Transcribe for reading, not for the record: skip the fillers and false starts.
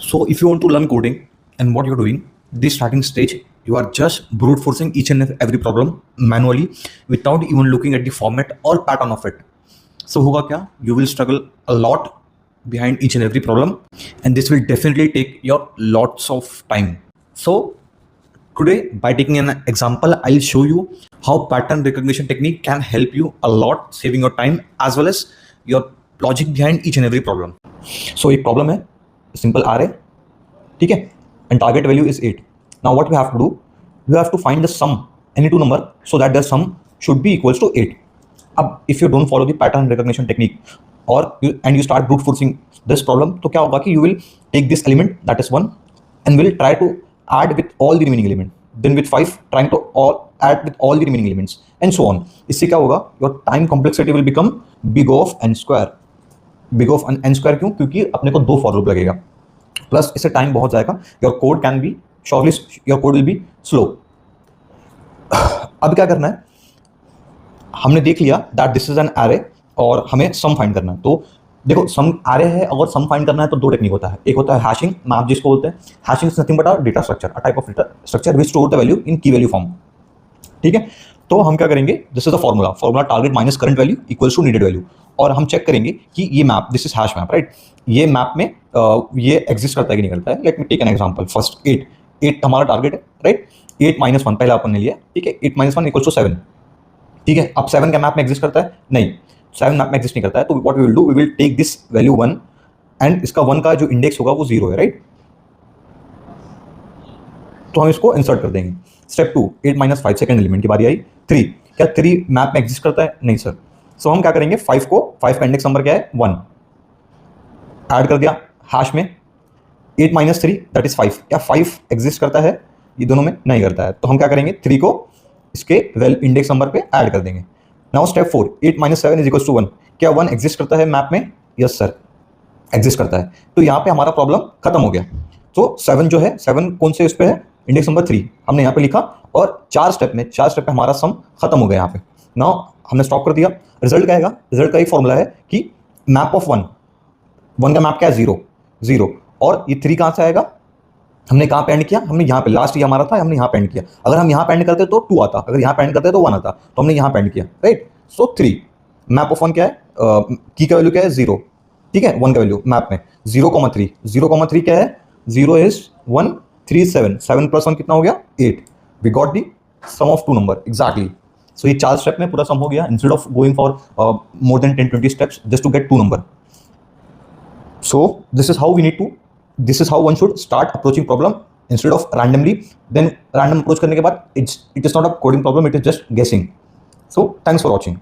So if you want to learn coding and what you're doing, this starting stage, you are just brute forcing each and every problem manually without even looking at the format or pattern of it. So होगा क्या? You will struggle a lot behind each and every problem, and this will definitely take your lots of time. So today, by taking an example, I'll show you how pattern recognition technique can help you a lot, saving your time as well as your logic behind each and every problem. So एक problem है, simple R है, ठीक है, and target value is 8. Now what we have to do, we have to find the sum any two number so that their sum should be equals to 8. अब if you don't follow the pattern recognition technique and you start brute forcing this problem, तो क्या होगा कि you will take this element that is 1 and will try to add with all the remaining element, then with 5 trying to add with all the remaining elements and so on. इससे क्या होगा, your time complexity will become big of n square. big of n square क्यों? क्योंकि अपने को 2 for loop लगेगा, plus इससे time बहुत जाएगा. Your code can be surely, your code will be slow. अब क्या करना है, हमने देख लिया that this is an array और हमें सम फाइंड करना है. तो देखो सम एरे है, अगर सम फाइंड करना है तो 2 टेक्निक होता है. एक होता है हैशिंग, मैप जिसको बोलते हैं. Hashing is nothing but a data structure, a type of data structure which store the value in key value form. ठीक है, तो हम क्या करेंगे, this is the formula target minus current value equals to needed value. और हम check करेंगे कि ये map, this is hash map, right, ये मैप में ये एग्जिस्ट करता है कि नहीं करता है. Let me take an example. First 8 हमारा टारगेट है, राइट. 8 - 1 पहला अपन ने लिया, ठीक है. 8 - 1 इक्वल्स टू 7, ठीक है. अब 7 क्या मैप में एग्जिस्ट करता है? नहीं, 7 मैप में एग्जिस्ट नहीं करता है. तो what we will do, we will take this value 1 and इसका 1 का जो इंडेक्स होगा वो 0 है, राइट. तो हम इसको इंसर्ट कर देंगे. स्टेप 2, 8 - 5 सेकंड एलिमेंट की बारी आई. 3, क्या 3 मैप में एग्जिस्ट करता है? नहीं सर. सो हम क्या करेंगे, 5 का इंडेक्स नंबर क्या है? 1 ऐड कर दिया हैश में. 8 - 3 दैट इज 5. क्या 5 एग्जिस्ट करता है? ये दोनों में नहीं करता है. तो हम क्या करेंगे, 3 को इसके इंडेक्स नंबर पे ऐड कर देंगे. Now step 4, 8 - 7 is equals to 1. क्या 1 एग्जिस्ट करता है मैप में? यस सर, एग्जिस्ट करता है. तो यहाँ पे हमारा प्रॉब्लम खत्म हो गया. तो 7 जो है, 7 कौन से उस पे है? इंडेक्स नंबर 3 हमने यहाँ पे लिखा और 4 स्टेप में हमारा सम खत्म हो गया. यहाँ पे नाउ हमने स्टॉप कर दिया. रिजल्ट क्या आएगा? रिजल्ट का एक फॉर्मूला है कि मैप ऑफ 1 का मैप क्या है? 0. और ये 3 कहाँ से आएगा? हमने कहाँ पे एंड किया? हमने यहाँ पे, लास्ट ये हमारा था, हमने यहाँ पे एंड किया. अगर हम यहाँ पे एंड करते तो 2 आता, अगर यहाँ पे एंड करते तो 1 आता. तो हमने यहाँ पे एंड किया, राइट. सो 3 मैप ऑफ 1 क्या है? की का वैल्यू क्या है? 0, ठीक है. 1 का वैल्यू मैप में 0,3. 0,3 क्या है? 0 इज 1, 3 is 7. 7 + 1 कितना हो गया? 8. We got the sum of 2 number exactly. So ये 4 स्टेप में पूरा सम हो गया, instead of going for more than 10-20 steps just to get 2 number. So this is how one should start approaching problem instead of randomly. Then random approach करने के बाद it is not a coding problem, it is just guessing. So thanks for watching.